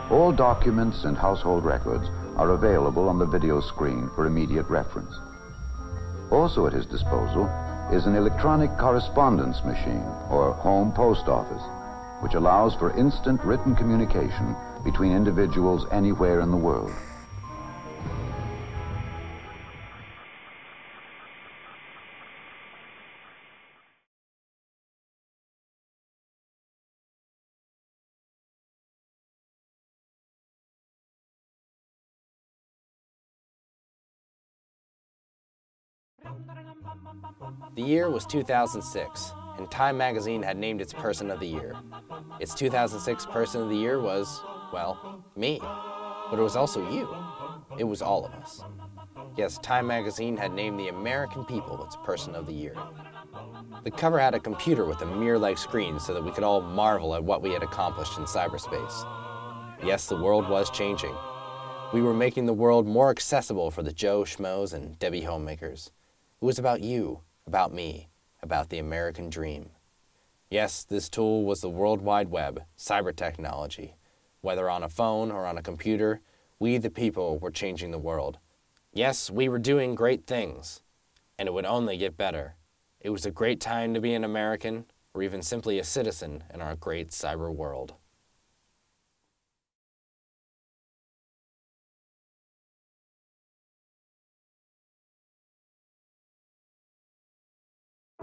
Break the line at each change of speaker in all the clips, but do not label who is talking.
All documents and household records are available on the video screen for immediate reference. Also at his disposal is an electronic correspondence machine, or home post office, which allows for instant written communication between individuals anywhere in the world.
The year was 2006, and Time magazine had named its Person of the Year. Its 2006 Person of the Year was, well, me. But it was also you. It was all of us. Yes, Time magazine had named the American people its Person of the Year. The cover had a computer with a mirror-like screen so that we could all marvel at what we had accomplished in cyberspace. Yes, the world was changing. We were making the world more accessible for the Joe Schmoes and Debbie homemakers. It was about you, about me, about the American dream. Yes, this tool was the World Wide Web, cyber technology. Whether on a phone or on a computer, we the people were changing the world. Yes, we were doing great things, and it would only get better. It was a great time to be an American, or even simply a citizen in our great cyber world.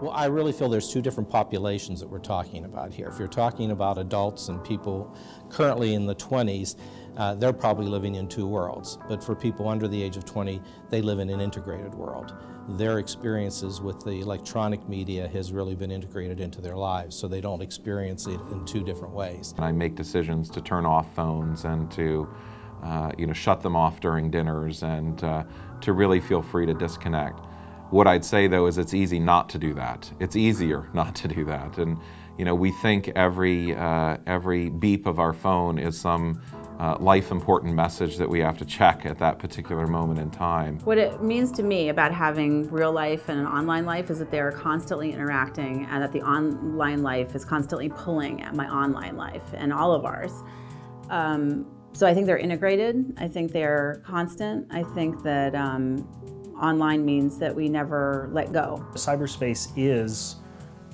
Well, I really feel there's two different populations that we're talking about here. If you're talking about adults and people currently in the 20s, they're probably living in two worlds. But for people under the age of 20, they live in an integrated world. Their experiences with the electronic media has really been integrated into their lives, so they don't experience it in two different ways.
I make decisions to turn off phones and to shut them off during dinners and to really feel free to disconnect. What I'd say, though, is it's easy not to do that. It's easier not to do that. And, we think every beep of our phone is some life-important message that we have to check at that particular moment in time.
What it means to me about having real life and an online life is that they are constantly interacting, and that the online life is constantly pulling at my online life and all of ours. So I think they're integrated. I think they're constant. I think that online means that we never let go.
Cyberspace is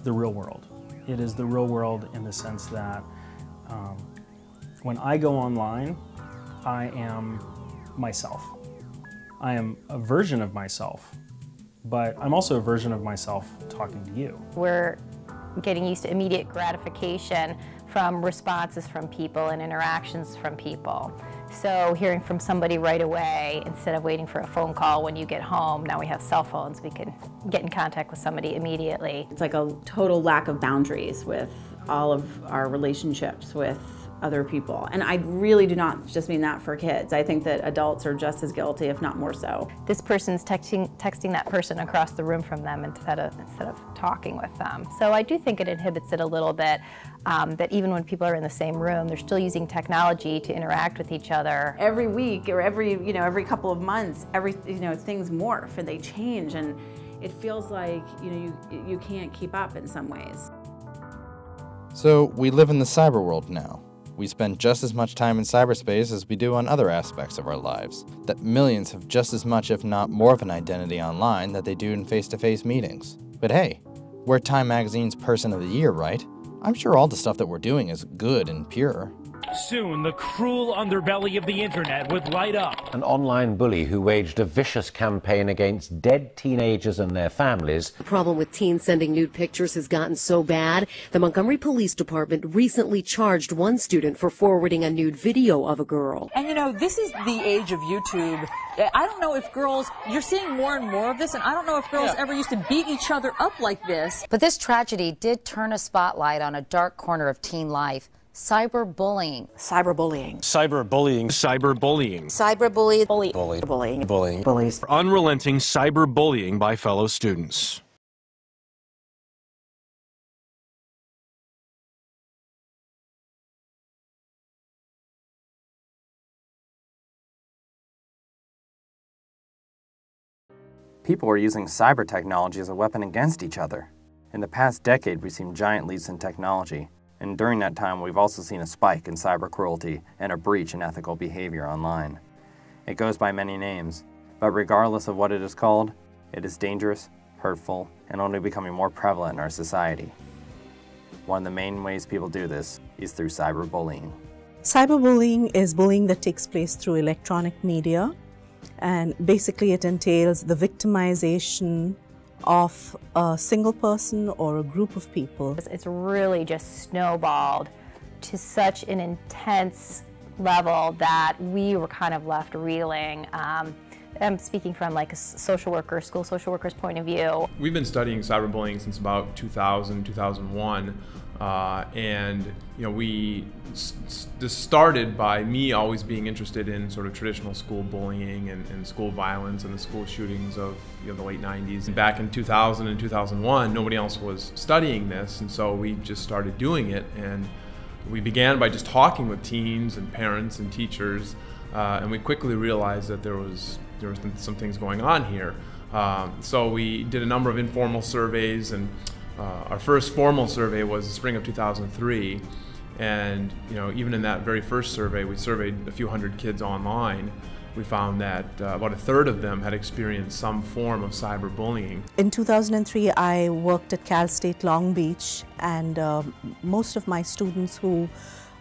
the real world. It is the real world in the sense that when I go online, I am myself. I am a version of myself, but I'm also a version of myself talking to you.
We're getting used to immediate gratification from responses from people and interactions from people. So hearing from somebody right away instead of waiting for a phone call when you get home, now we have cell phones, we can get in contact with somebody immediately.
It's like a total lack of boundaries with all of our relationships with other people. And I really do not just mean that for kids. I think that adults are just as guilty, if not more so.
This person's texting that person across the room from them instead of talking with them. So I do think it inhibits it a little bit, that even when people are in the same room, they're still using technology to interact with each other.
Every week or every couple of months, things morph and they change, and it feels like you can't keep up in some ways.
So we live in the cyber world now. We spend just as much time in cyberspace as we do on other aspects of our lives. That millions have just as much, if not more, of an identity online that they do in face-to-face meetings. But hey, we're Time Magazine's Person of the Year, right? I'm sure all the stuff that we're doing is good and pure.
Soon, the cruel underbelly of the internet would light up.
An online bully who waged a vicious campaign against dead teenagers and their families.
The problem with teens sending nude pictures has gotten so bad, the Montgomery Police Department recently charged one student for forwarding a nude video of a girl.
And this is the age of YouTube. I don't know if girls, you're seeing more and more of this, and I don't know if girls ever used to beat each other up like this.
But this tragedy did turn a spotlight on a dark corner of teen life. Cyberbullying.
Cyberbullying.
Cyberbullying. Cyberbullying.
Cyberbullying.
Bullying.
Bullying.
Bullies.
Unrelenting cyberbullying by fellow students.
People are using cyber technology as a weapon against each other. In the past decade, we've seen giant leaps in technology, and during that time, we've also seen a spike in cyber cruelty and a breach in ethical behavior online. It goes by many names, but regardless of what it is called, it is dangerous, hurtful, and only becoming more prevalent in our society. One of the main ways people do this is through cyberbullying.
Cyberbullying is bullying that takes place through electronic media, and basically it entails the victimization of a single person or a group of people.
It's really just snowballed to such an intense level that we were kind of left reeling. I'm speaking from like a social worker, school social worker's point of view.
We've been studying cyberbullying since about 2000, 2001. And this started by me always being interested in sort of traditional school bullying and school violence and the school shootings of the late 90s. And back in 2000 and 2001, nobody else was studying this, and so we just started doing it. And we began by just talking with teens and parents and teachers, and we quickly realized that there was some things going on here. So we did a number of informal surveys, and our first formal survey was the spring of 2003, and even in that very first survey, we surveyed a few hundred kids online. We found that about a third of them had experienced some form of cyberbullying.
In 2003, I worked at Cal State Long Beach, and most of my students who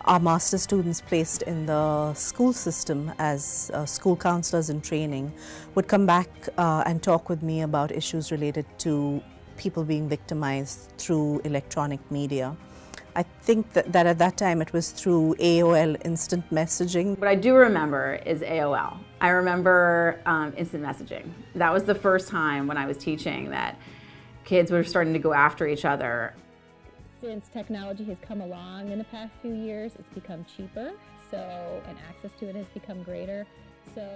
are master students placed in the school system as school counselors in training would come back and talk with me about issues related to people being victimized through electronic media. I think that at that time it was through AOL instant messaging.
What I do remember is AOL. I remember instant messaging. That was the first time when I was teaching that kids were starting to go after each other.
Since technology has come along in the past few years, it's become cheaper, and access to it has become greater. So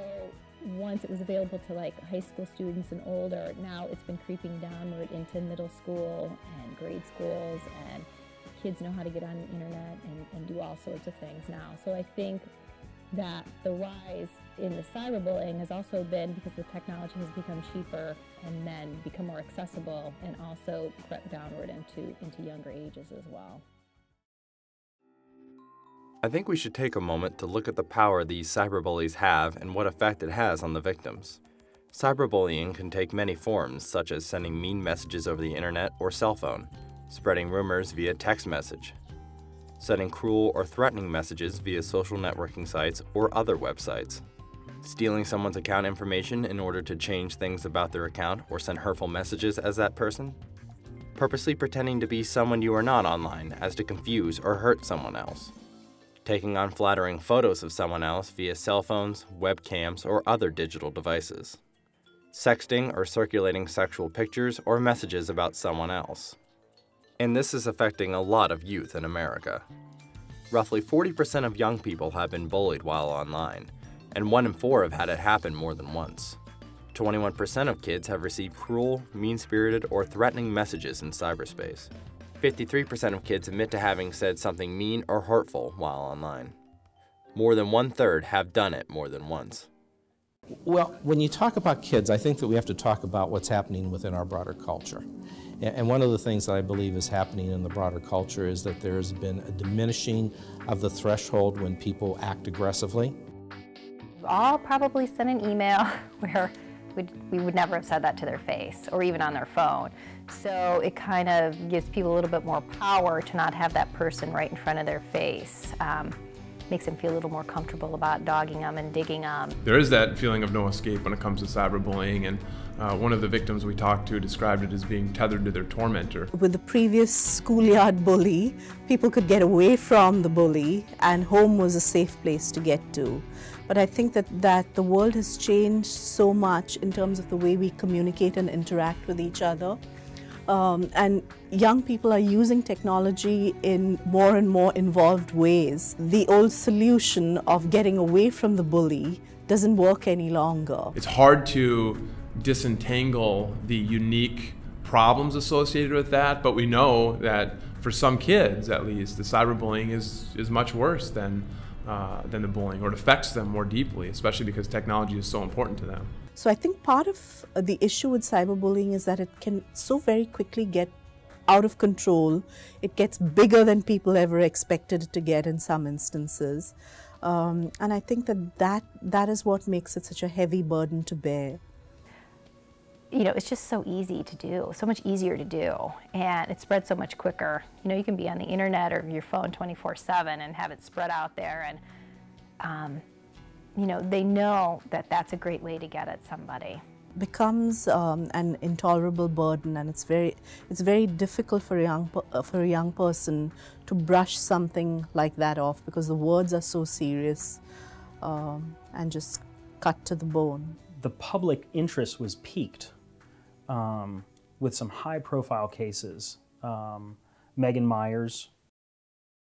once it was available to like high school students and older, now it's been creeping downward into middle school and grade schools, and kids know how to get on the internet and do all sorts of things now. So I think that the rise in the cyberbullying has also been because the technology has become cheaper and then become more accessible, and also crept downward into younger ages as well.
I think we should take a moment to look at the power these cyberbullies have and what effect it has on the victims. Cyberbullying can take many forms, such as sending mean messages over the internet or cell phone, spreading rumors via text message, sending cruel or threatening messages via social networking sites or other websites, stealing someone's account information in order to change things about their account or send hurtful messages as that person, purposely pretending to be someone you are not online as to confuse or hurt someone else, taking on flattering photos of someone else via cell phones, webcams, or other digital devices, sexting or circulating sexual pictures or messages about someone else. And this is affecting a lot of youth in America. Roughly 40% of young people have been bullied while online, and 1 in 4 have had it happen more than once. 21% of kids have received cruel, mean-spirited, or threatening messages in cyberspace. 53% of kids admit to having said something mean or hurtful while online. More than 1/3 have done it more than once.
Well, when you talk about kids, I think that we have to talk about what's happening within our broader culture. And one of the things that I believe is happening in the broader culture is that there's been a diminishing of the threshold when people act aggressively.
I'll probably send an email where we would never have said that to their face or even on their phone. So it kind of gives people a little bit more power to not have that person right in front of their face. Makes them feel a little more comfortable about dogging them and digging them.
There is that feeling of no escape when it comes to cyberbullying, and one of the victims we talked to described it as being tethered to their tormentor.
With the previous schoolyard bully, people could get away from the bully, and home was a safe place to get to. But I think that the world has changed so much in terms of the way we communicate and interact with each other. And young people are using technology in more and more involved ways. The old solution of getting away from the bully doesn't work any longer.
It's hard to disentangle the unique problems associated with that, but we know that for some kids, at least, the cyberbullying is much worse than the bullying, or it affects them more deeply, especially because technology is so important to them.
So I think part of the issue with cyberbullying is that it can so very quickly get out of control. It gets bigger than people ever expected it to get in some instances. And I think that is what makes it such a heavy burden to bear.
You know, it's just so easy to do, so much easier to do, and it spreads so much quicker. You know, you can be on the internet or your phone 24/7 and have it spread out there, and you know, they know that that's a great way to get at somebody.
Becomes an intolerable burden, and it's very difficult for a young person to brush something like that off, because the words are so serious and just cut to the bone.
The public interest was piqued with some high-profile cases. Megan Myers,